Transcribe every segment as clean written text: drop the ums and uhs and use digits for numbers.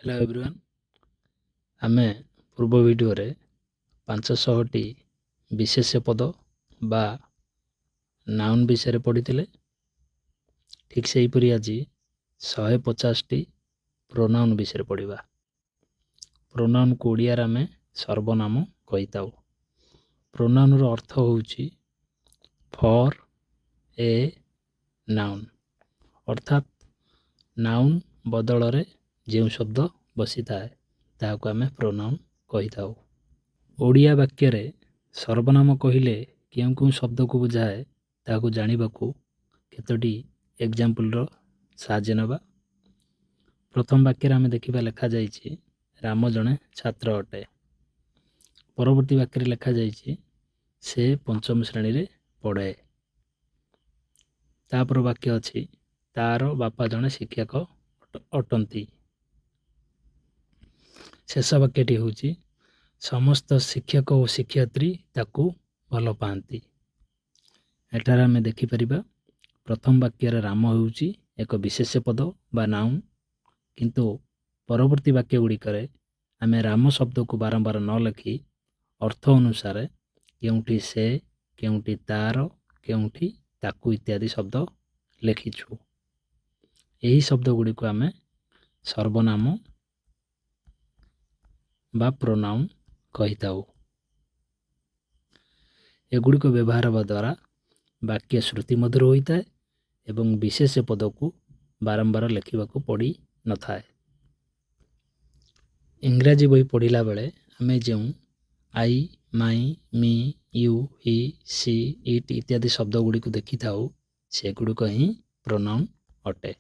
Hello everyone आमे पूर्व video रे 500टी विशेष्य पद बा नाउन विषय पढ़ी ठीक से हीपरी आज 150टी प्रोनाउन विषय पढ़ा। प्रोनाउन को ओडिया आमे सर्वनाम कही था। प्रोनाउन रो अर्थ होउची फॉर ए नाउन अर्थात नाउन बदल रे जो शब्द बसी थाए ताको आमे प्रोनाउन कही था। ओडिया वाक्य रे सर्वनाम कहिले क्यों क्यों शब्द को बुझाए ताको जानिबाकू केतोटी एग्जांपल रो साहाय्य नेबा। प्रथम वाक्य रे आमे देखिबा लेखा जाइछि राम जणे छात्र अटे। परवर्ती वाक्य रे लेखा जाइछि से पंचम श्रेणी रे पढ़े। तापर वाक्य अछि तार बापा जणे शिक्षक अटंती। शेष वाक्यटी होउछि समस्त शिक्षक और शिक्षयित्री ताकू भल पाती। एठार आमे देखि परिबा प्रथम वाक्य रे राम होउछि एक विशेष्य पद बा नाउन, किंतु परवर्ती वाक्य गुडी करे आमे राम शब्द को बारंबार न लिखि अर्थ अनुसार केउठी से केउठी तार केउठी ताकू इत्यादि शब्द लिखिछु। एही शब्द गुडी को आमे सर्वनाम बा प्रोनाउन कही था। एगुड़ी को व्यवहार हवा द्वारा वाक्य श्रुति मधुर होता है एवं विशेष पद को बारंबार लिखा पड़ी न थाए। इंग्राजी बही पढ़ला बेले आमे जो आई माई me you he see it इत्यादि शब्द गुड़ी को देखि थाउ से गुड़िक ही प्रोनाउन अटे।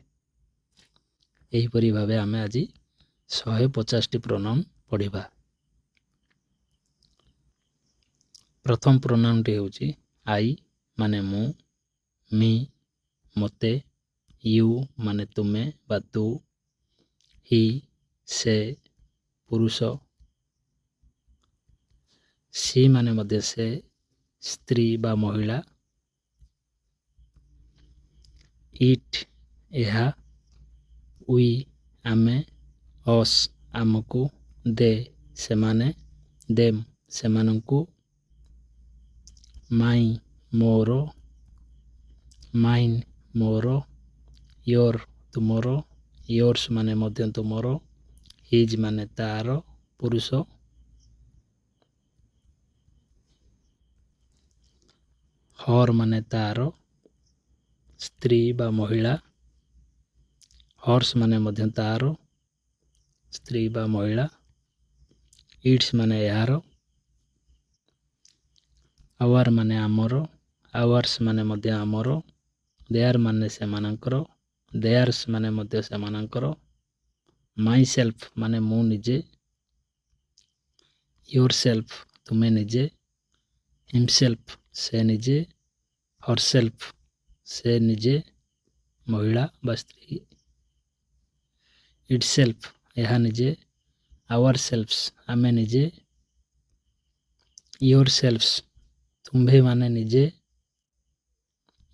एहीपरि भावे आमे आज 150टी प्रोनाउन पढ़िबा। प्रथम प्रोनाउन टी होची आई माने मु, मी मते, यू माने तुमे बा तू, ही से पुरुष, सी माने मध्य से स्त्री बा महिला, इट एहा, वी आमे, अस आमको, दे सेमाने, देम सेमानंकु, माई मोरो, माइन मोरो, योर तुमरो, योर्स माने मध्य तुमरो, हिज माने तार पुरुष, हर माने तार स्त्री बा महिला, हर्स माने मध्य तार स्त्री बा महिला, इट्स माने यार, आवर माने आमर, आवर्स माने मध्य आमर, देयर माने सेमानंकर, देयर्स माने मध्य सेमानंकर, माई सेल्फ माने मु निजे, योर सेल्फ तुमे निजे, हिमसेल्फ से निजे, हरसेल्फ से निजे महिला बा स्त्री, इटसेल्फ यह निजे, आवर सेल्फ्स आमे निजे, योर सेल्फ्स तुम्भे माने निजे,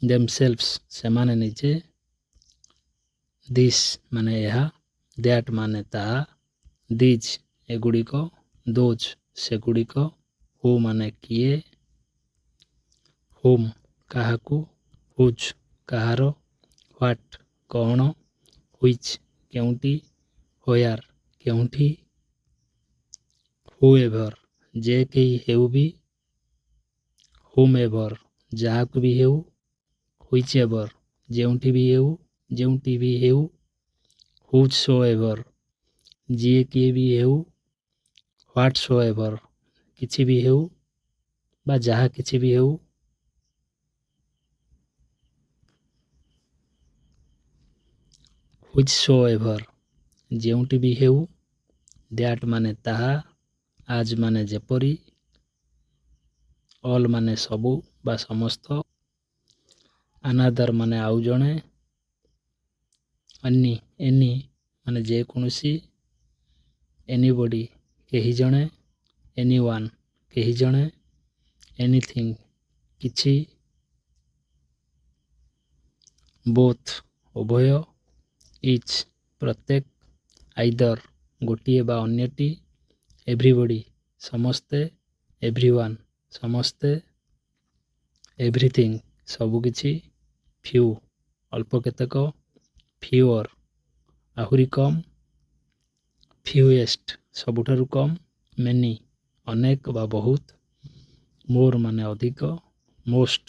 देमसेल्फ्स से माने निजे, दिस माने यह, दैट माने ताहा, दीज एगुड़ी को, दोज से गुड़ी को, हु माने किए, होम काहाकू, हुज काहारो, व्हाट कौन, व्हिच केउंटी, होयार केउंठी, हुएवर जे कही हेउ भी, हुम एवर जाहाकू भी हेउ, व्हिच एवर जेउंठी भी हेउ जेउंठी भी हेउ, हुज सो एवर जे किए भी हेउ, व्हाट सो एवर किछि भी हेउ बा जहा किछि भी हेउ, व्हिच सो एवर जेउंठी भी हेउ, दैट माने ताहा, आज माने जेपरी, ऑल माने सबु बा समस्त, अनादर माने आउ जणे, अन्नी एनी माने जे कौनसी, एनीबॉडी केही जणे, एनीवन केही जणे, एनीथिंग किछि, बोथ उभय, इच प्रत्येक, आइदर ଗୋଟିଏ ବା ଅନ୍ୟଟି, ଏଭ୍ରିବଡ଼ି ସମସ୍ତେ, ଏଭ୍ରିୱାନ୍ ସମସ୍ତେ, ଏଭ୍ରିଥିଙ୍ଗ ସବୁକିଛି, ଫ୍ୟୁ ଅଳ୍ପ କେତେକ, ଫିଓର ଆହୁରି କମ୍, ଫ୍ୟୁଏଷ୍ଟ ସବୁଠାରୁ କମ୍, ମେନି ଅନେକ ବା ବହୁତ, ମୋର୍ ମାନେ ଅଧିକ, ମୋଷ୍ଟ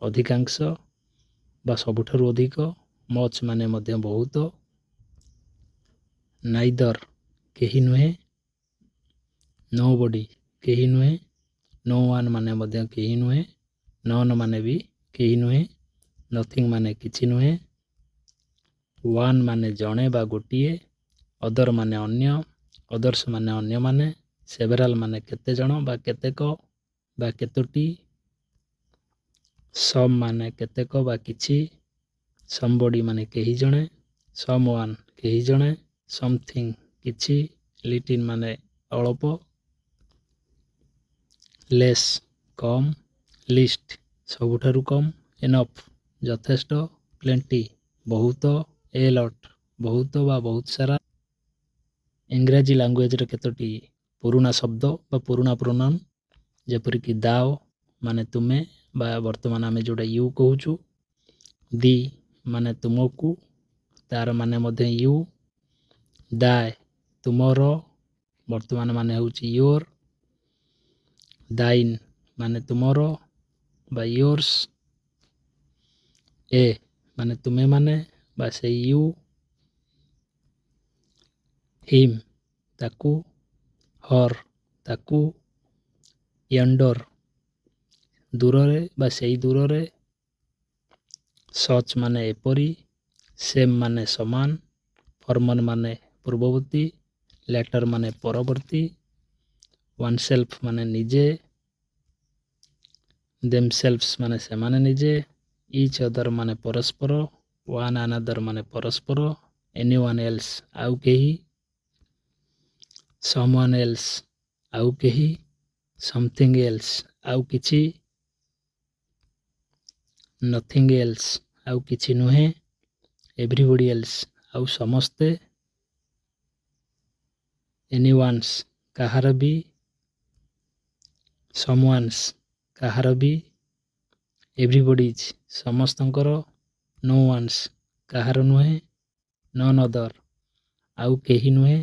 ଅଧିକାଂଶ ବା ସବୁଠାରୁ ଅଧିକ, ମଚ୍ ମାନେ ମଧ୍ୟ ବହୁତ, ନାଇଦର କେହି ନୁହେଁ, ନୋବଡ଼ି କେହି ନୁହେଁ, ନୋ ୱାନ୍ ମାନେ ମଧ୍ୟ କେହି ନୁହେଁ, ନନ୍ ମାନେ ବି କେହି ନୁହେଁ, ନଥିଙ୍ଗ ମାନେ କିଛି ନୁହେଁ, ୱାନ୍ ମାନେ ଜଣେ ବା ଗୋଟିଏ, ଅଦର ମାନେ ଅନ୍ୟ, ଅଦର୍ସ ମାନେ ଅନ୍ୟମାନେ, ସେଭେରାଲ ମାନେ କେତେଜଣ ବା କେତେକ ବା କେତୋଟି, ସମ୍ ମାନେ କେତେକ ବା କିଛି, ସମବଡ଼ି ମାନେ କେହି ଜଣେ, ସମ୍ ୱାନ୍ କେହି ଜଣେ, ସମଥିଙ୍ଗ କିଛି, ଲିଟିଲ୍ ମାନେ ଅଳ୍ପ, ଲେସ୍ କମ୍, ଲିଷ୍ଟ ସବୁଠାରୁ କମ୍, ଏନଫ୍ ଯଥେଷ୍ଟ, ପ୍ଲେଣ୍ଟି ବହୁତ, ଏ ଲଟ୍ ବହୁତ ବା ବହୁତ ସାରା। ଇଂରାଜୀ ଲାଙ୍ଗୁଏଜରେ କେତୋଟି ପୁରୁଣା ଶବ୍ଦ ବା ପୁରୁଣା ପ୍ରୋନାଉନ ଯେପରିକି ଦାଓ ମାନେ ତୁମେ ବା ବର୍ତ୍ତମାନ ଆମେ ଯେଉଁଟା ୟୁ କହୁଛୁ, ଦି ମାନେ ତୁମକୁ, ତାର ମାନେ ମଧ୍ୟ ୟୁ, ଦାଏ ତୁମର ବର୍ତ୍ତମାନ ମାନେ ହେଉଛି ୟୋର, ଦାଇନ୍ ମାନେ ତୁମର ବା ୟୋର୍ସ, ଏ ମାନେ ତୁମେ ମାନେ ବା ସେଇ ୟୁ, ହିମ୍ ତାକୁ, ହର୍ ତାକୁ, ୟଣ୍ଡର ଦୂରରେ ବା ସେଇ ଦୂରରେ, ସଚ୍ ମାନେ ଏପରି, ସେମ୍ ମାନେ ସମାନ, ଫର୍ମନ୍ ମାନେ ପୂର୍ବବର୍ତ୍ତୀ, ଲେଟର ମାନେ ପରବର୍ତ୍ତୀ, ୱାନସେଲ୍ଫ ମାନେ ନିଜେ, ଦେମସେଲ୍ଫସ୍ ମାନେ ସେମାନେ ନିଜେ, ଇଚ୍ ଅଦର ମାନେ ପରସ୍ପର, ୱାନ୍ ଆନାଦର ମାନେ ପରସ୍ପର, ଏନିୱାନ୍ ଏଲ୍ସ ଆଉ କେହି, ସମୱାନ୍ ଏଲ୍ସ ଆଉ କେହି, ସମଥିଙ୍ଗ ଏଲ୍ସ ଆଉ କିଛି, ନଥିଙ୍ଗ ଏଲ୍ସ ଆଉ କିଛି ନୁହେଁ, ଏଭ୍ରିବଡ଼ି ଏଲ୍ସ ଆଉ ସମସ୍ତେ, ଏନିୱାନ୍ସ କାହାର ବି, ସମୱାନ୍ସ କାହାର ବି, ଏଭ୍ରିବଡ଼ିଜ୍ ସମସ୍ତଙ୍କର, ନୋ ୱାନ୍ସ କାହାର ନୁହେଁ, ନନ୍ ଅଦର ଆଉ କେହି ନୁହେଁ,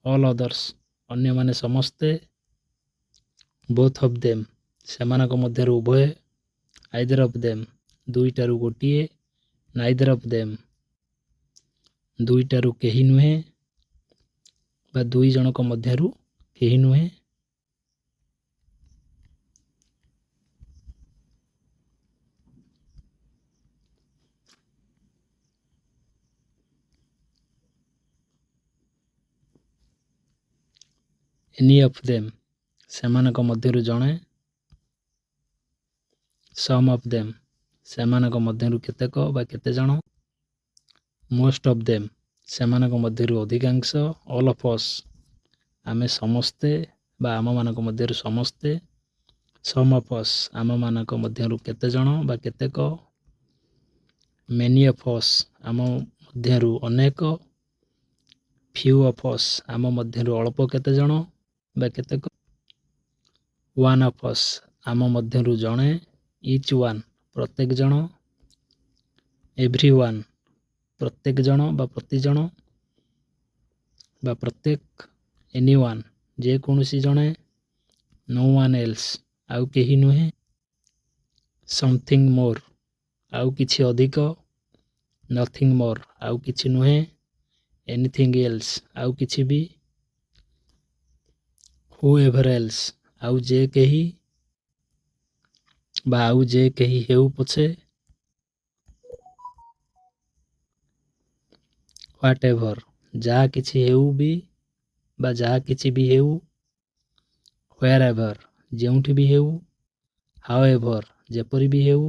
ଅଲ୍ ଅଦର୍ସ ଅନ୍ୟମାନେ ସମସ୍ତେ, ବୋଥ୍ ଅଫ୍ ଦେମ୍ ସେମାନଙ୍କ ମଧ୍ୟରୁ ଉଭୟ, ଆଇଦର ଅଫ୍ ଦେମ୍ ଦୁଇଟାରୁ ଗୋଟିଏ, ନାଇଦର ଅଫ୍ ଦେମ୍ ଦୁଇଟାରୁ କେହି ନୁହେଁ ବା ଦୁଇ ଜଣଙ୍କ ମଧ୍ୟରୁ କେହି ନୁହେଁ, ଏନି ଅଫ୍ ଦେମ୍ ସେମାନଙ୍କ ମଧ୍ୟରୁ ଜଣେ, ସମ୍ ଅଫ୍ ଦେମ୍ ସେମାନଙ୍କ ମଧ୍ୟରୁ କେତେକ ବା କେତେଜଣ, ମୋଷ୍ଟ ଅଫ୍ ଦେମ୍ ସେମାନଙ୍କ ମଧ୍ୟରୁ ଅଧିକାଂଶ, ଅଲ୍ ଅଫ୍ ଅସ୍ ଆମେ ସମସ୍ତେ ବା ଆମମାନଙ୍କ ମଧ୍ୟରୁ ସମସ୍ତେ, ସମ୍ ଅଫ୍ ଅସ୍ ଆମମାନଙ୍କ ମଧ୍ୟରୁ କେତେଜଣ ବା କେତେକ, ମେନି ଅଫ୍ ଅସ୍ ଆମ ମଧ୍ୟରୁ ଅନେକ, ଫ୍ୟୁ ଅଫ୍ ଅସ୍ ଆମ ମଧ୍ୟରୁ ଅଳ୍ପ କେତେଜଣ ବା କେତେକ, ୱାନ୍ ଅଫ୍ ଅସ୍ ଆମ ମଧ୍ୟରୁ ଜଣେ, ଇଚ୍ ୱାନ୍ ପ୍ରତ୍ୟେକ ଜଣ, ଏଭ୍ରିୱାନ୍ ପ୍ରତ୍ୟେକ ଜଣ ବା ପ୍ରତି ଜଣ ବା ପ୍ରତ୍ୟେକ, ଏନିୱାନ୍ ଯେକୌଣସି ଜଣେ, ନୋ ୱାନ୍ ଏଲ୍ସ ଆଉ କେହି ନୁହେଁ, ସମଥିଙ୍ଗ ମୋର୍ ଆଉ କିଛି ଅଧିକ, ନଥିଙ୍ଗ ମୋର୍ ଆଉ କିଛି ନୁହେଁ, ଏନିଥିଙ୍ଗ ଏଲ୍ସ ଆଉ କିଛି ବି, ହୁ ଏଭର ଏଲ୍ସ ଆଉ ଯେ କେହି ବା ଆଉ ଯେ କେହି ହେଉ ପଛେ, ହ୍ୱାଟ ଏଭର ଯାହା କିଛି ହେଉ ବି ବା ଯାହା କିଛି ବି ହେଉ, ହ୍ୱେର ଏଭର ଯେଉଁଠି ବି ହେଉ, ହାଉ ଏଭର ଯେପରି ବି ହେଉ,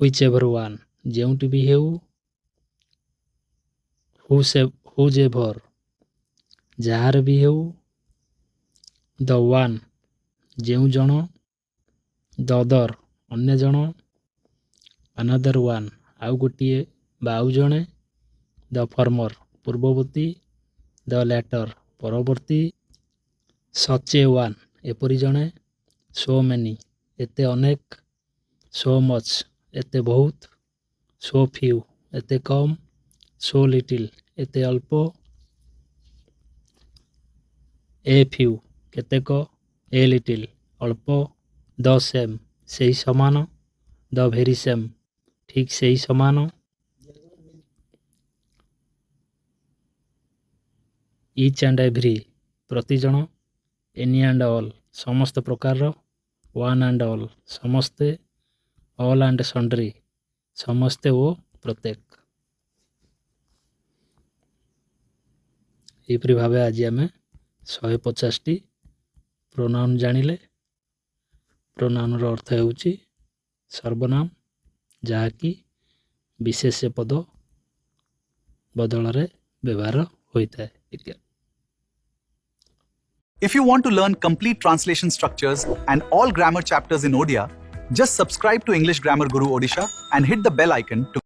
ହୁଇଚ୍ ଏଭର ୱାନ୍ ଯେଉଁଠି ବି ହେଉ, ହୁଜ୍ ଏଭର ଯାହାର ବି ହେଉ, ଦ ୱାନ୍ ଯେଉଁ ଜଣ, ଦ ଅଦର ଅନ୍ୟ ଜଣ, ଆନାଦର ୱାନ୍ ଆଉ ଗୋଟିଏ ବା ଆଉ ଜଣେ, ଦ ଫର୍ମର ପୂର୍ବବର୍ତ୍ତୀ, ଦ ଲ୍ୟାଟର ପରବର୍ତ୍ତୀ, ସଚ୍ ଏ ୱାନ୍ ଏପରି ଜଣେ, ସୋ ମେନି ଏତେ ଅନେକ, ସୋ ମଚ୍ ଏତେ ବହୁତ, ସୋ ଫିଉ ଏତେ କମ୍, ସୋ ଲିଟିଲ୍ ଏତେ ଅଳ୍ପ, ଏ ଫିଉ କେତେକ, ଏ ଲିଟିଲ୍ ଅଳ୍ପ, ଦ ସେମ୍ ସେହି ସମାନ, ଦ ଭେରି ସେମ୍ ଠିକ୍ ସେହି ସମାନ, ଇଚ୍ ଆଣ୍ଡ ଏଭ୍ରି ପ୍ରତି ଜଣ, ଏନି ଆଣ୍ଡ ଅଲ୍ ସମସ୍ତ ପ୍ରକାରର, ୱାନ୍ ଆଣ୍ଡ ଅଲ୍ ସମସ୍ତେ, ଅଲ୍ ଆଣ୍ଡ ସଣ୍ଡ୍ରି ସମସ୍ତେ ଓ ପ୍ରତ୍ୟେକ। ଏହିପରି ଭାବେ ଆଜି ଆମେ 150ଟି ପ୍ରୋନାଉନ୍ ଜାଣିଲେ। ପ୍ରୋନାଉନ୍ର ଅର୍ଥ ହେଉଛି ସର୍ବନାମ ଯାହାକି ବିଶେଷ୍ୟ ପଦ ବଦଳରେ ବ୍ୟବହାର ହୋଇଥାଏ। If you want to learn complete translation structures and all grammar chapters in Odia, just subscribe to English Grammar Guru Odisha and hit the bell icon to